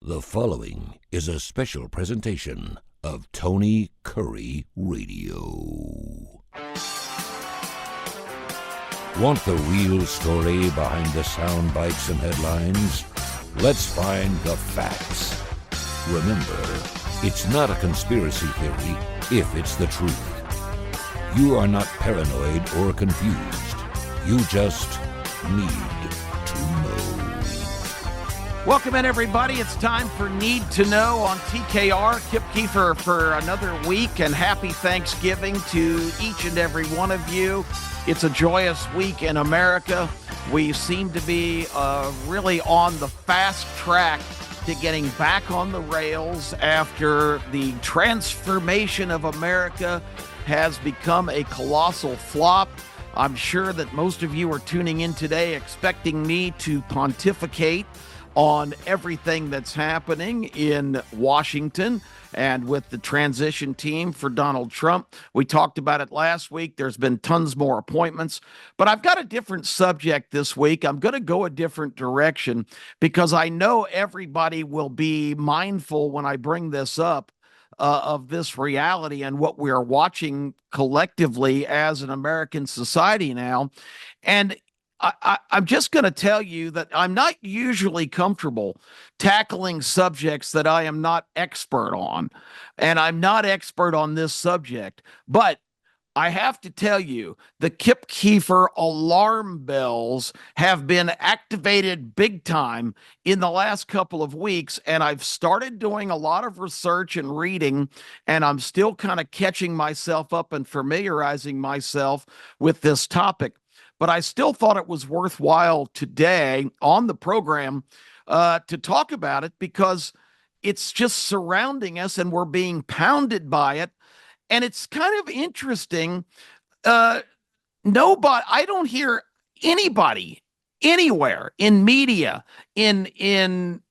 The following is a special presentation of Tony Kurre Radio. Want the real story behind the sound bites and headlines? Let's find the facts. Remember, it's not a conspiracy theory if it's the truth. You are not paranoid or confused. You just need to know. Welcome in, everybody. It's time for Need to Know on TKR. Kip Kiefer for another week, and happy Thanksgiving to each and every one of you. It's a joyous week in America. We seem to be really on the fast track to getting back on the rails after the transformation of America has become a colossal flop. I'm sure that most of you are tuning in today expecting me to pontificate on everything that's happening in Washington and with the transition team for Donald Trump. We talked about it last week. There's been tons more appointments, but I've got a different subject this week. I'm going to go a different direction because I know everybody will be mindful when I bring this up of this reality and what we are watching collectively as an American society now. And I'm just going to tell you that I'm not usually comfortable tackling subjects that I am not expert on, and I'm not expert on this subject, but I have to tell you, the Kip Kiefer alarm bells have been activated big time in the last couple of weeks, and I've started doing a lot of research and reading, and I'm still kind of catching myself up and familiarizing myself with this topic. But I still thought it was worthwhile today on the program to talk about it because it's just surrounding us and we're being pounded by it. And it's kind of interesting. I don't hear anybody anywhere in media, in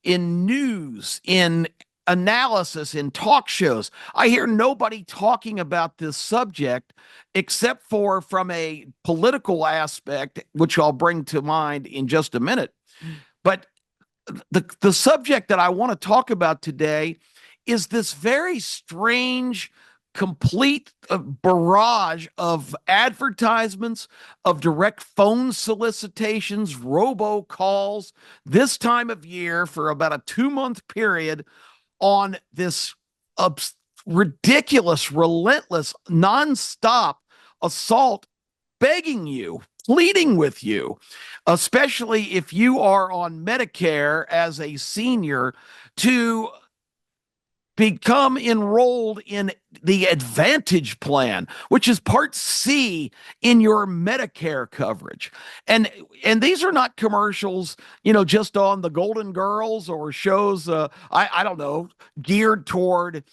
news, in analysis, in talk shows. I hear nobody talking about this subject except for from a political aspect, which I'll bring to mind in just a minute. But the subject that I want to talk about today is this very strange, complete barrage of advertisements, of direct phone solicitations, robocalls this time of year for about a 2-month period on this ridiculous, relentless, nonstop assault, begging you, pleading with you, especially if you are on Medicare as a senior, to become enrolled in the Advantage plan, which is Part C in your Medicare coverage. And these are not commercials, just on the Golden Girls or shows, I don't know, geared toward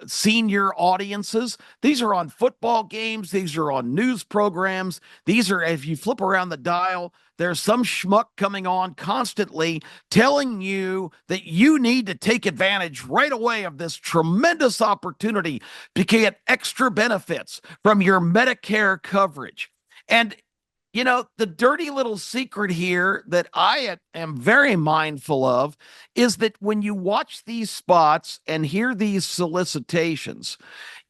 senior audiences. These are on football games. These are on news programs. These are, if you flip around the dial, there's some schmuck coming on constantly telling you that you need to take advantage right away of this tremendous opportunity to get extra benefits from your Medicare coverage. And, the dirty little secret here that I am very mindful of is that when you watch these spots and hear these solicitations,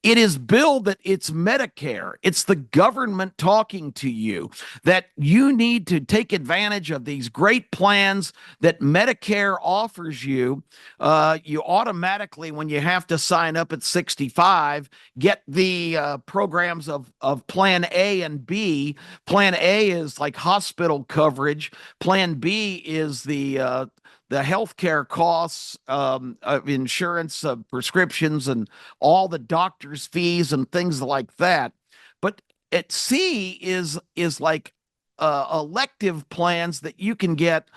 it is billed that it's Medicare. It's the government talking to you that you need to take advantage of these great plans that Medicare offers you. You automatically, when you have to sign up at 65, get the programs of Plan A and B. Plan A is like hospital coverage. Plan B is the healthcare costs of insurance, prescriptions, and all the doctor's fees and things like that. But at C is like elective plans that you can get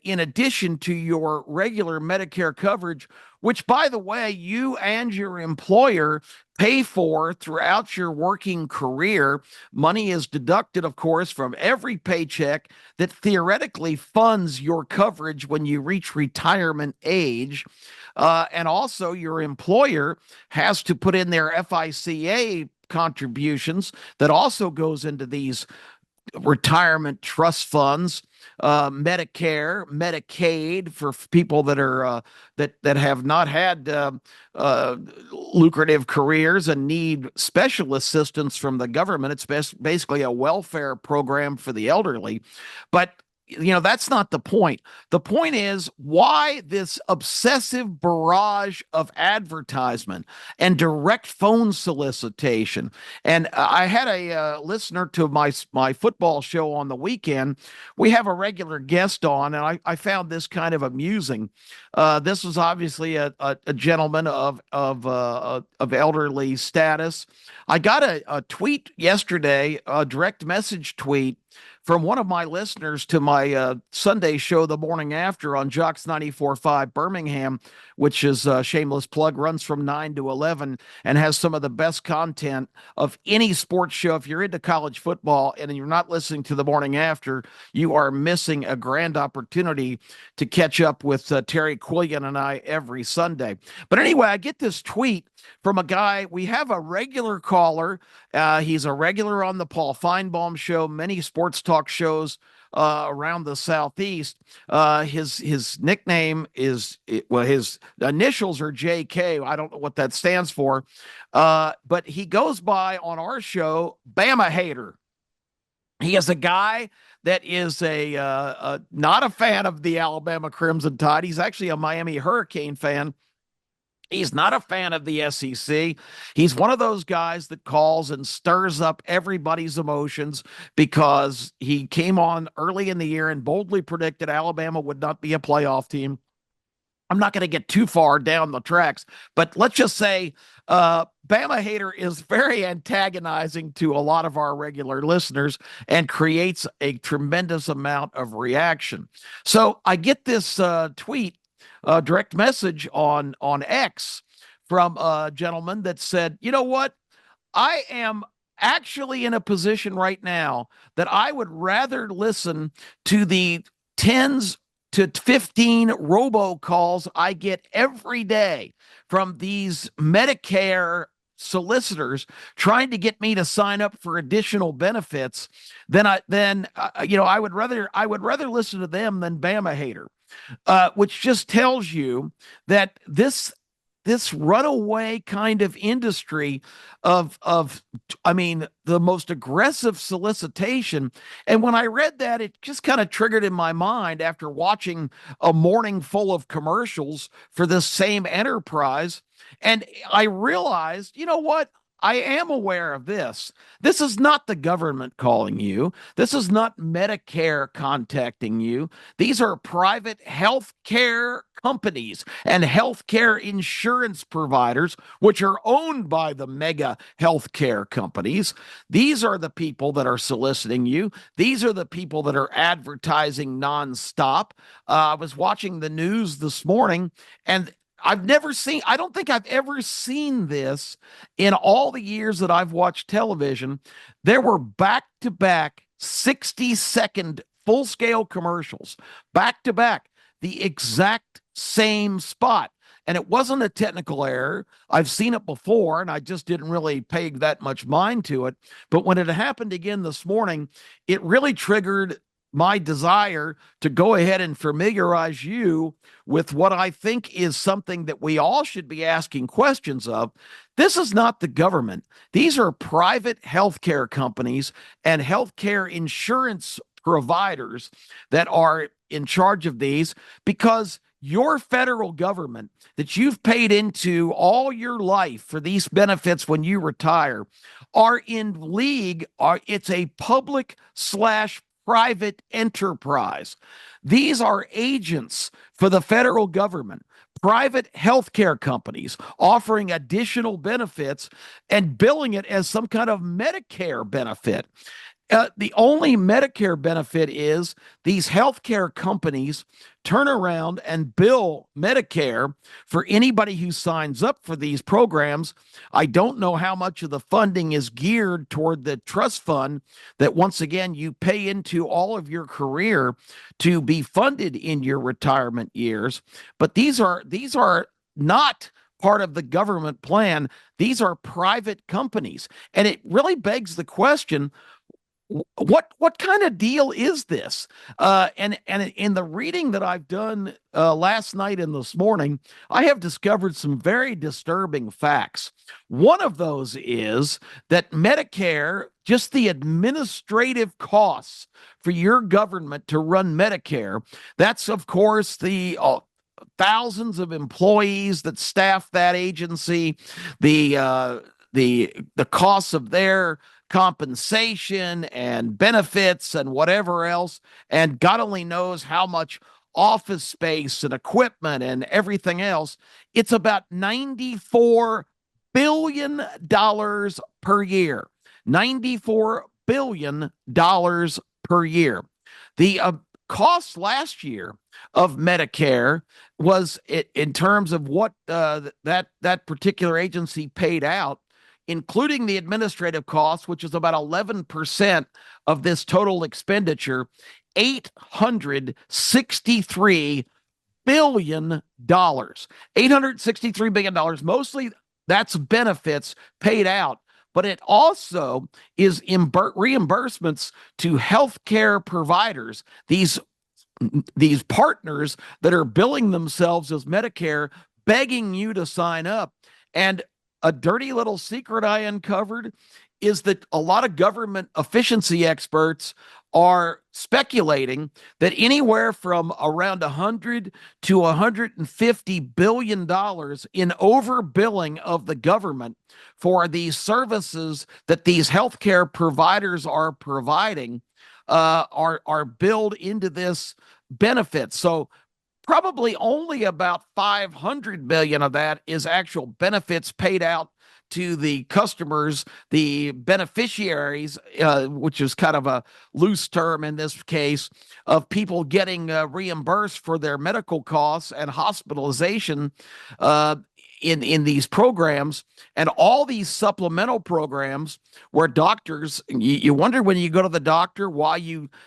in addition to your regular Medicare coverage, which, by the way, you and your employer pay for throughout your working career. Money is deducted, of course, from every paycheck that theoretically funds your coverage when you reach retirement age. And also, your employer has to put in their FICA contributions that also goes into these retirement trust funds, Medicare, Medicaid for people that are that have not had uh, lucrative careers and need special assistance from the government. It's basically a welfare program for the elderly, but that's not the point. The point is why this obsessive barrage of advertisement and direct phone solicitation. And I had a listener to my football show on the weekend. We have a regular guest on, and I found this kind of amusing. This was obviously a gentleman of elderly status. I got a tweet yesterday, a direct message tweet from one of my listeners to my Sunday show the morning after on Jocks 94.5 Birmingham, which is a shameless plug, runs from 9 to 11 and has some of the best content of any sports show. If you're into college football and you're not listening to the morning after, you are missing a grand opportunity to catch up with Terry Quillian and I every Sunday. But anyway, I get this tweet from a guy. We have a regular caller. He's a regular on the Paul Feinbaum show, many sports talk shows around the Southeast. His nickname is, well, his initials are JK. I don't know what that stands for, but he goes by on our show, Bama Hater. He is a guy that is not a fan of the Alabama Crimson Tide. He's actually a Miami Hurricane fan. He's not a fan of the SEC. He's one of those guys that calls and stirs up everybody's emotions because he came on early in the year and boldly predicted Alabama would not be a playoff team. I'm not going to get too far down the tracks, but let's just say Bama Hater is very antagonizing to a lot of our regular listeners and creates a tremendous amount of reaction. So I get this tweet, direct message on X from a gentleman that said, you know what? I am actually in a position right now that I would rather listen to the tens to 15 robocalls I get every day from these Medicare solicitors trying to get me to sign up for additional benefits than I would rather listen to them than Bama Hater. Which just tells you that this runaway kind of industry of the most aggressive solicitation. And when I read that, it just kind of triggered in my mind after watching a morning full of commercials for this same enterprise. And I realized, you know what? I am aware of this. This is not the government calling you. This is not Medicare contacting you. These are private health care companies and healthcare insurance providers, which are owned by the mega healthcare companies. These are the people that are soliciting you. These are the people that are advertising nonstop. I was watching the news this morning, and I don't think I've ever seen this in all the years that I've watched television. There were back-to-back 60-second full-scale commercials, back-to-back, the exact same spot. And it wasn't a technical error. I've seen it before, and I just didn't really pay that much mind to it. But when it happened again this morning, it really triggered my desire to go ahead and familiarize you with what I think is something that we all should be asking questions of. This is not the government. These are private healthcare companies and healthcare insurance providers that are in charge of these, because your federal government that you've paid into all your life for these benefits when you retire are in league. It's a public/private enterprise. These are agents for the federal government, private healthcare companies offering additional benefits and billing it as some kind of Medicare benefit. The only Medicare benefit is these healthcare companies turn around and bill Medicare for anybody who signs up for these programs. I don't know how much of the funding is geared toward the trust fund that, once again, you pay into all of your career to be funded in your retirement years. But these are not part of the government plan. These are private companies. And it really begs the question, what kind of deal is this? And in the reading that I've done last night and this morning, I have discovered some very disturbing facts. One of those is that Medicare, just the administrative costs for your government to run Medicare, that's of course the thousands of employees that staff that agency, the costs of their compensation and benefits and whatever else, and God only knows how much office space and equipment and everything else. It's about $94 billion per year. $94 billion per year. The cost last year of Medicare was, in terms of what that particular agency paid out, including the administrative costs, which is about 11% of this total expenditure, $863 billion. $863 billion. Mostly that's benefits paid out, but it also is reimbursements to healthcare providers, these partners that are billing themselves as Medicare, begging you to sign up. And a dirty little secret I uncovered is that a lot of government efficiency experts are speculating that anywhere from around 100 to 150 billion dollars in overbilling of the government for these services that these healthcare providers are providing are billed into this benefit. So probably only about 500 billion of that is actual benefits paid out to the customers, the beneficiaries, which is kind of a loose term in this case, of people getting reimbursed for their medical costs and hospitalization in these programs, and all these supplemental programs where doctors, you wonder when you go to the doctor why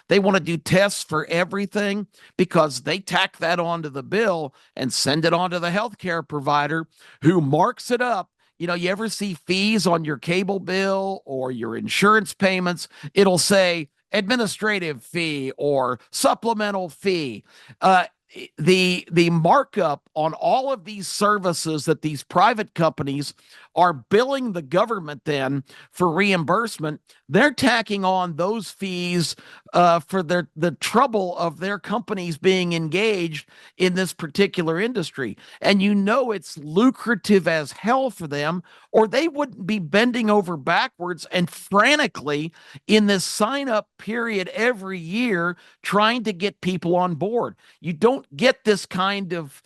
they want to do tests for everything, because they tack that onto the bill and send it on to the healthcare provider who marks it up. You ever see fees on your cable bill or your insurance payments? It'll say administrative fee or supplemental fee. The markup on all of these services that these private companies are billing the government then for reimbursement, they're tacking on those fees for the trouble of their companies being engaged in this particular industry. And it's lucrative as hell for them, or they wouldn't be bending over backwards and frantically in this sign up period every year trying to get people on board. You don't get this kind of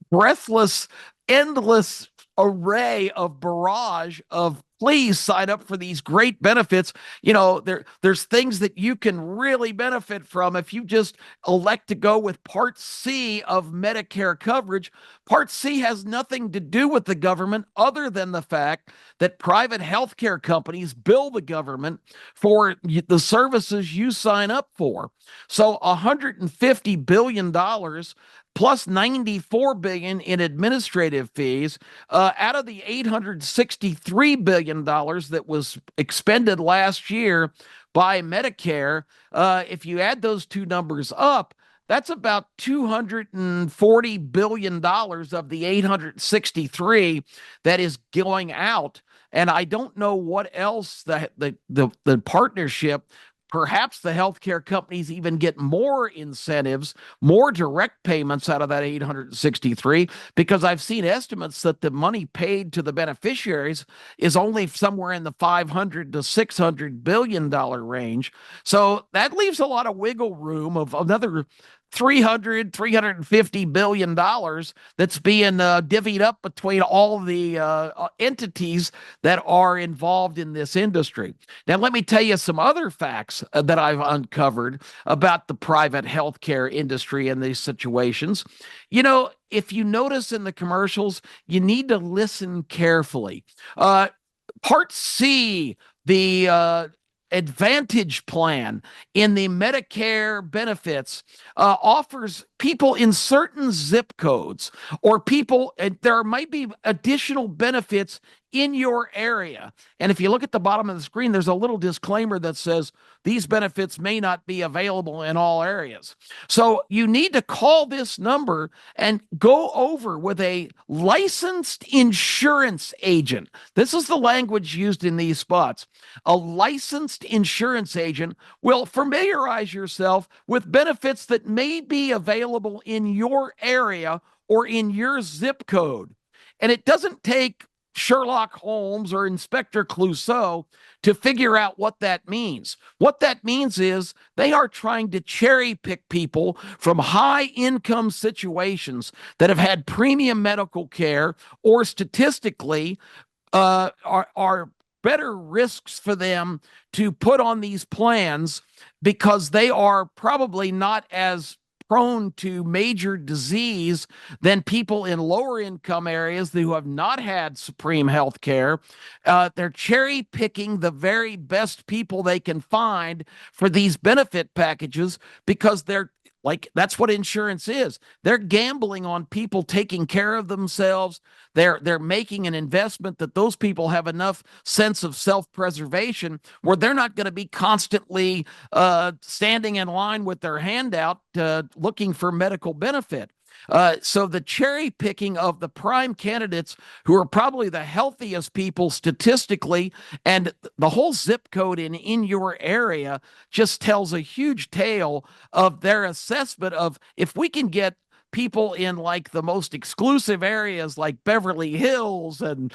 breathless, endless array of barrage of please sign up for these great benefits. There's things that you can really benefit from if you just elect to go with Part C of Medicare coverage. Part C has nothing to do with the government other than the fact that private healthcare companies bill the government for the services you sign up for. So $150 billion plus $94 billion in administrative fees out of the $863 billion that was expended last year by Medicare. If you add those two numbers up, that's about $240 billion of the 863 that is going out. And I don't know what else the partnership. Perhaps the healthcare companies even get more incentives, more direct payments out of that 863, because I've seen estimates that the money paid to the beneficiaries is only somewhere in the $500 to $600 billion range. So that leaves a lot of wiggle room of another $350 billion that's being divvied up between all the entities that are involved in this industry. Now, let me tell you some other facts that I've uncovered about the private healthcare industry in these situations. If you notice in the commercials, you need to listen carefully. Part C, the Advantage plan in the Medicare benefits offers people in certain zip codes, or there might be additional benefits in your area. And if you look at the bottom of the screen, there's a little disclaimer that says these benefits may not be available in all areas. So you need to call this number and go over with a licensed insurance agent. This is the language used in these spots. A licensed insurance agent will familiarize yourself with benefits that may be available in your area or in your zip code. And it doesn't take Sherlock Holmes or Inspector Clouseau to figure out what that means. What that means is they are trying to cherry pick people from high income situations that have had premium medical care or statistically are better risks for them to put on these plans because they are probably not as prone to major disease than people in lower income areas who have not had supreme health care. They're cherry picking the very best people they can find for these benefit packages because they're like, that's what insurance is. They're gambling on people taking care of themselves. They're making an investment that those people have enough sense of self-preservation where they're not going to be constantly standing in line with their handout looking for medical benefit. So the cherry picking of the prime candidates who are probably the healthiest people statistically, and the whole zip code in your area just tells a huge tale of their assessment of if we can get people in like the most exclusive areas like Beverly Hills and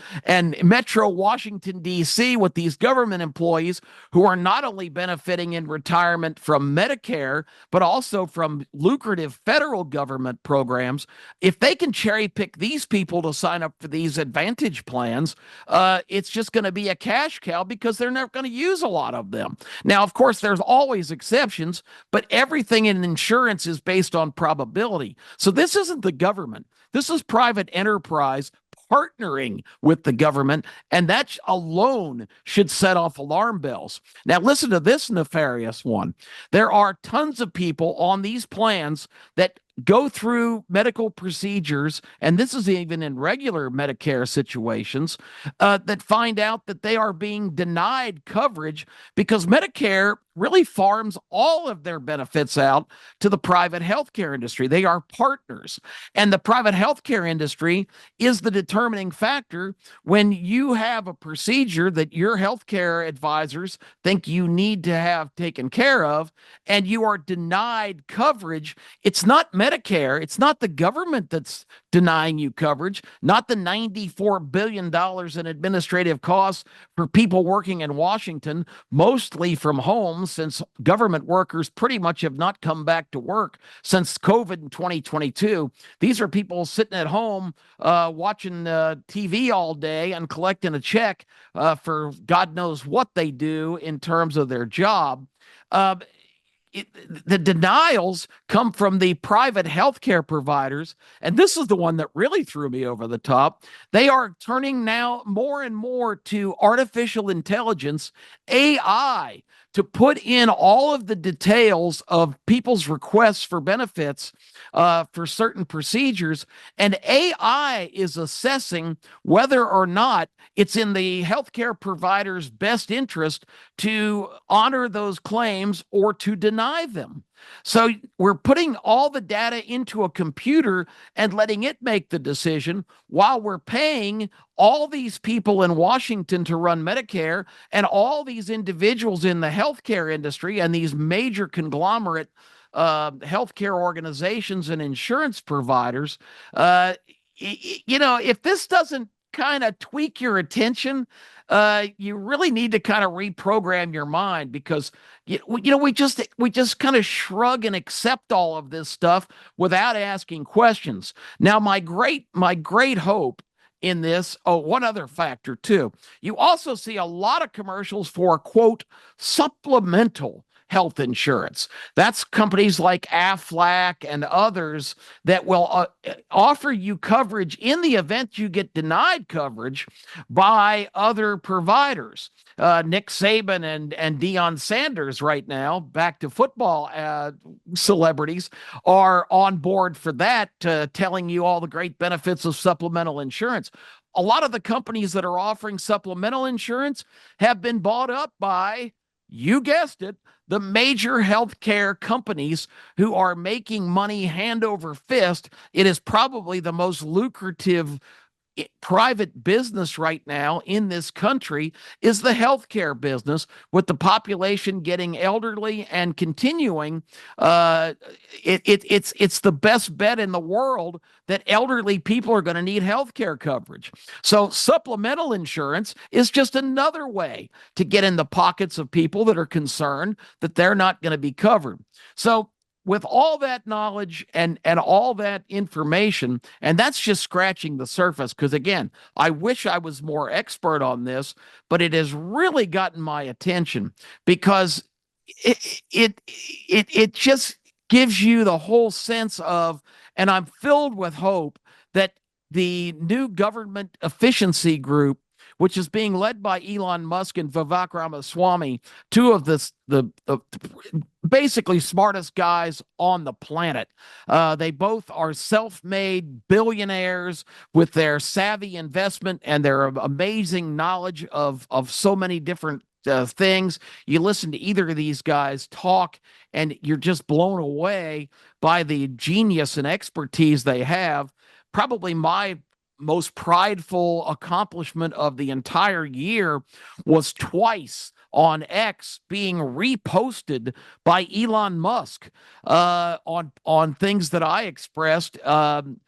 Metro Washington, D.C. with these government employees who are not only benefiting in retirement from Medicare, but also from lucrative federal government programs. If they can cherry pick these people to sign up for these advantage plans, it's just going to be a cash cow because they're not going to use a lot of them. Now, of course, there's always exceptions, but everything in insurance is based on probability. So this isn't the government. This is private enterprise partnering with the government, and that alone should set off alarm bells. Now, listen to this nefarious one. There are tons of people on these plans that go through medical procedures, and this is even in regular Medicare situations, that find out that they are being denied coverage because Medicare really farms all of their benefits out to the private healthcare industry. They are partners. And the private healthcare industry is the determining factor when you have a procedure that your healthcare advisors think you need to have taken care of, and you are denied coverage. It's not Medicare. It's not the government that's denying you coverage, not the $94 billion in administrative costs for people working in Washington, mostly from home, since government workers pretty much have not come back to work since COVID in 2022. These are people sitting at home watching TV all day and collecting a check for God knows what they do in terms of their job. The denials come from the private healthcare providers, and this is the one that really threw me over the top. They are turning now more and more to artificial intelligence, AI, to put in all of the details of people's requests for benefits for certain procedures, and AI is assessing whether or not it's in the healthcare provider's best interest to honor those claims or to deny them. So we're putting all the data into a computer and letting it make the decision while we're paying all these people in Washington to run Medicare and all these individuals in the healthcare industry and these major conglomerate healthcare organizations and insurance providers. If this doesn't kind of tweak your attention, you really need to kind of reprogram your mind because we just kind of shrug and accept all of this stuff without asking questions. Now, my great hope in this, one other factor too, you also see a lot of commercials for quote supplemental health insurance. That's companies like Aflac and others that will offer you coverage in the event you get denied coverage by other providers. Nick Saban and Deion Sanders right now, back to football celebrities, are on board for that, telling you all the great benefits of supplemental insurance. a lot of the companies that are offering supplemental insurance have been bought up by, you guessed it, the major healthcare companies who are making money hand over fist. It is probably the most lucrative private business right now in this country is the healthcare business, with the population getting elderly and continuing. It's the best bet in the world that elderly people are going to need healthcare coverage. So supplemental insurance is just another way to get in the pockets of people that are concerned that they're not going to be covered. So with all that knowledge and all that information, and that's just scratching the surface, because again, I wish I was more expert on this, but it has really gotten my attention because it just gives you the whole sense of, and I'm filled with hope that the new government efficiency group, which is being led by Elon Musk and Vivek Ramaswamy, two of the basically smartest guys on the planet. They both are self-made billionaires with their savvy investment and their amazing knowledge of so many different things. You listen to either of these guys talk, and you're just blown away by the genius and expertise they have. Probably my most prideful accomplishment of the entire year was twice on X being reposted by Elon Musk on things that I expressed on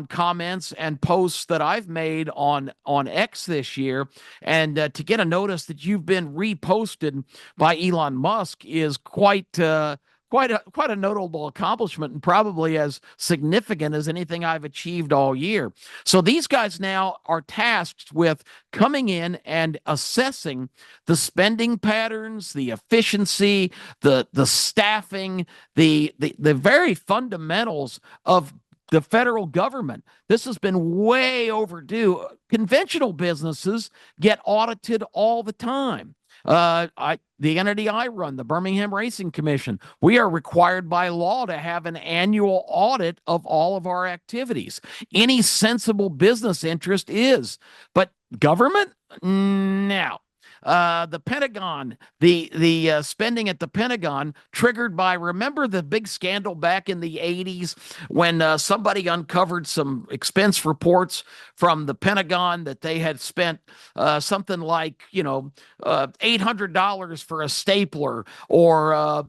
comments and posts that I've made on X this year. And to get a notice that you've been reposted by Elon Musk is quite a notable accomplishment, and probably as significant as anything I've achieved all year. So these guys now are tasked with coming in and assessing the spending patterns, the efficiency, the staffing, the very fundamentals of the federal government. This has been way overdue. Conventional businesses get audited all the time. The entity I run, the Birmingham Racing Commission, we are required by law to have an annual audit of all of our activities. Any sensible business interest is, but government, no. The Pentagon, the spending at the Pentagon, triggered by, remember the big scandal back in the 80s when somebody uncovered some expense reports from the Pentagon that they had spent something like, $800 for a stapler, or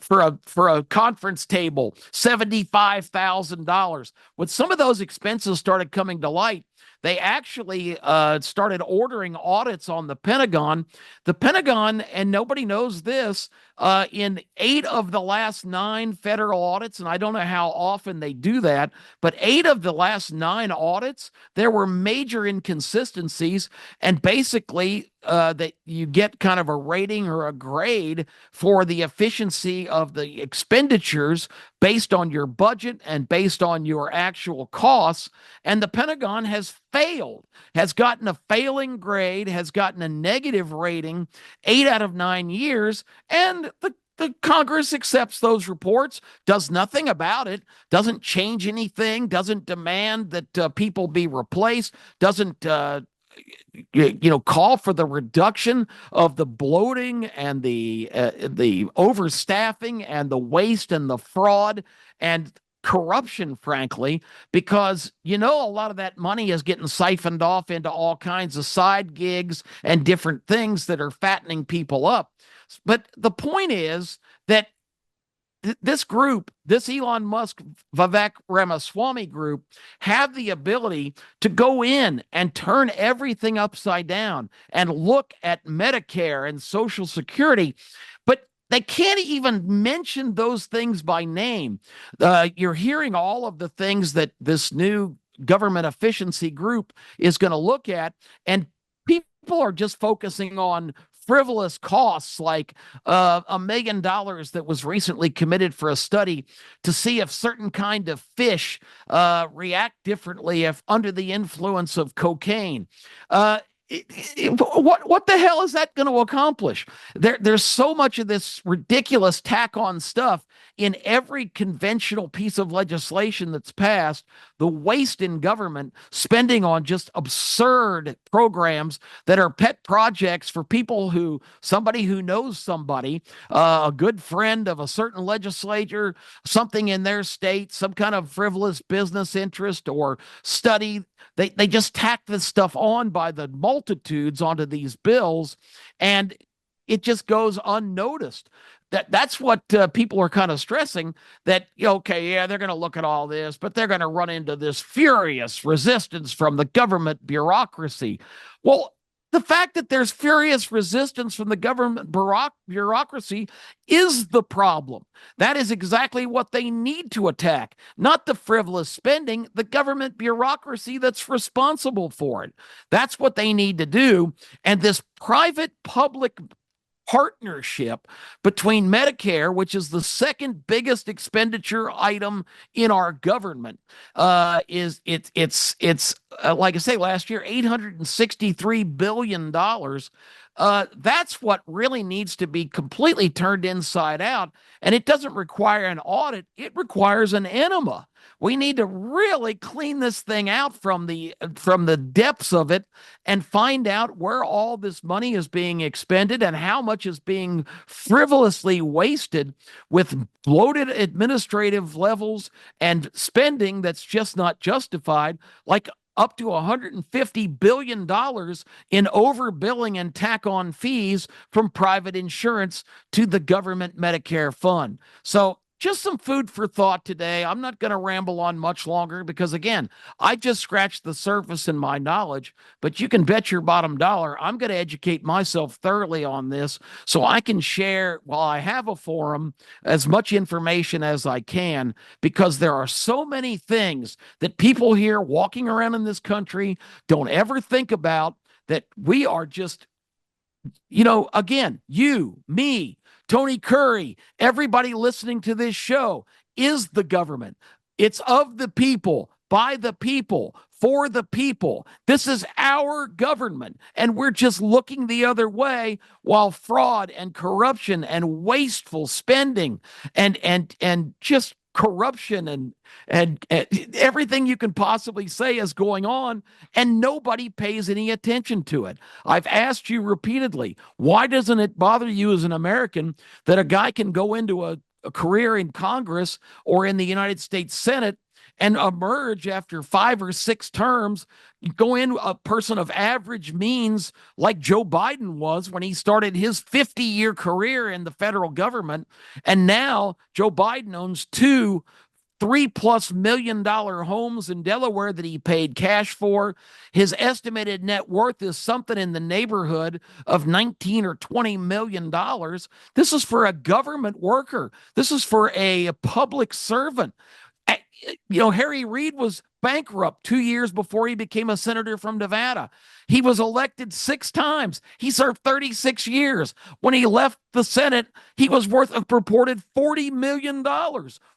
for a conference table, $75,000. When some of those expenses started coming to light, they actually started ordering audits on the Pentagon. The Pentagon, and nobody knows this, in 8 of the last 9 federal audits, and I don't know how often they do that, but 8 of the last 9 audits, there were major inconsistencies, and basically that you get kind of a rating or a grade for the efficiency of the expenditures based on your budget and based on your actual costs. And the Pentagon has failed, has gotten a failing grade, has gotten a negative rating 8 out of 9 years. And the Congress accepts those reports, does nothing about it, doesn't change anything, doesn't demand that people be replaced, doesn't call for the reduction of the bloating and the overstaffing and the waste and the fraud and corruption, frankly, because a lot of that money is getting siphoned off into all kinds of side gigs and different things that are fattening people up. But the point is that this group, this Elon Musk, Vivek Ramaswamy group, have the ability to go in and turn everything upside down and look at Medicare and Social Security, but they can't even mention those things by name. You're hearing all of the things that this new government efficiency group is going to look at, and people are just focusing on frivolous costs like $1 million that was recently committed for a study to see if certain kind of fish react differently if under the influence of cocaine. what the hell is that going to accomplish? There's so much of this ridiculous tack on stuff in every conventional piece of legislation that's passed. The waste in government spending on just absurd programs that are pet projects for people who somebody who knows somebody, a good friend of a certain legislator, something in their state, some kind of frivolous business interest or study. They just tack this stuff on by the multitudes onto these bills, and it just goes unnoticed. That's what people are kind of stressing, that, okay, yeah, they're going to look at all this, but they're going to run into this furious resistance from the government bureaucracy. Well, the fact that there's furious resistance from the government bureaucracy is the problem. That is exactly what they need to attack, not the frivolous spending, the government bureaucracy that's responsible for it. That's what they need to do. And this private-public partnership between Medicare, which is the second biggest expenditure item in our government, is it's like I say, last year $863 billion. That's what really needs to be completely turned inside out, and it doesn't require an audit; it requires an enema. We need to really clean this thing out from the depths of it and find out where all this money is being expended and how much is being frivolously wasted with bloated administrative levels and spending that's just not justified, like up to $150 billion in overbilling and tack-on fees from private insurance to the government Medicare fund. So just some food for thought today. I'm not going to ramble on much longer because, again, I just scratched the surface in my knowledge, but you can bet your bottom dollar I'm going to educate myself thoroughly on this so I can share, while I have a forum, as much information as I can, because there are so many things that people here walking around in this country don't ever think about, that we are just, again, you, me, Tony Kurre, everybody listening to this show is the government. It's of the people, by the people, for the people. This is our government, and we're just looking the other way while fraud and corruption and wasteful spending and just corruption and everything you can possibly say is going on, and nobody pays any attention to it. I've asked you repeatedly, why doesn't it bother you as an American that a guy can go into a career in Congress or in the United States Senate and emerge after 5 or 6 terms, go in a person of average means like Joe Biden was when he started his 50-year career in the federal government, and now Joe Biden owns 2 $3+ million homes in Delaware that he paid cash for. His estimated net worth is something in the neighborhood of $19 or $20 million. This is for a government worker. This is for a public servant. Harry Reid was bankrupt 2 years before he became a senator from Nevada. He was elected 6 times. He served 36 years. When he left the Senate, he was worth a purported $40 million.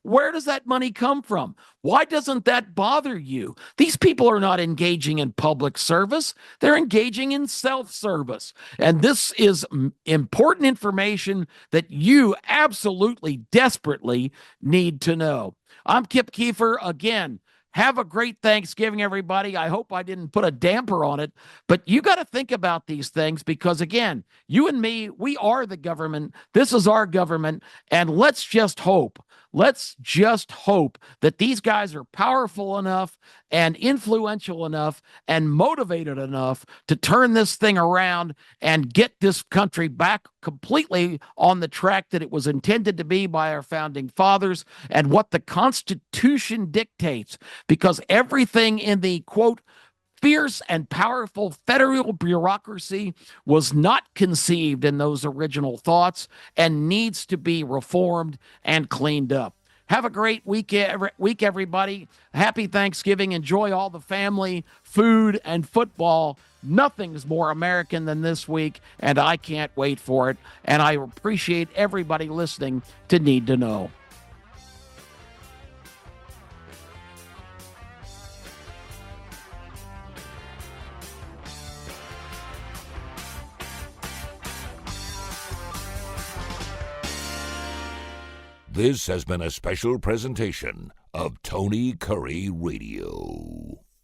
Where does that money come from? Why doesn't that bother you? These people are not engaging in public service. They're engaging in self-service. And this is important information that you absolutely, desperately need to know. I'm Kip Keefer. Again, have a great Thanksgiving, everybody. I hope I didn't put a damper on it, but you got to think about these things because, again, you and me, we are the government. This is our government, and let's just hope that these guys are powerful enough and influential enough and motivated enough to turn this thing around and get this country back completely on the track that it was intended to be by our founding fathers and what the Constitution dictates, because everything in the, quote, fierce and powerful federal bureaucracy was not conceived in those original thoughts and needs to be reformed and cleaned up. Have a great week, everybody. Happy Thanksgiving. Enjoy all the family, food, and football. Nothing's more American than this week, and I can't wait for it. And I appreciate everybody listening to Need to Know. This has been a special presentation of Tony Kurre Radio.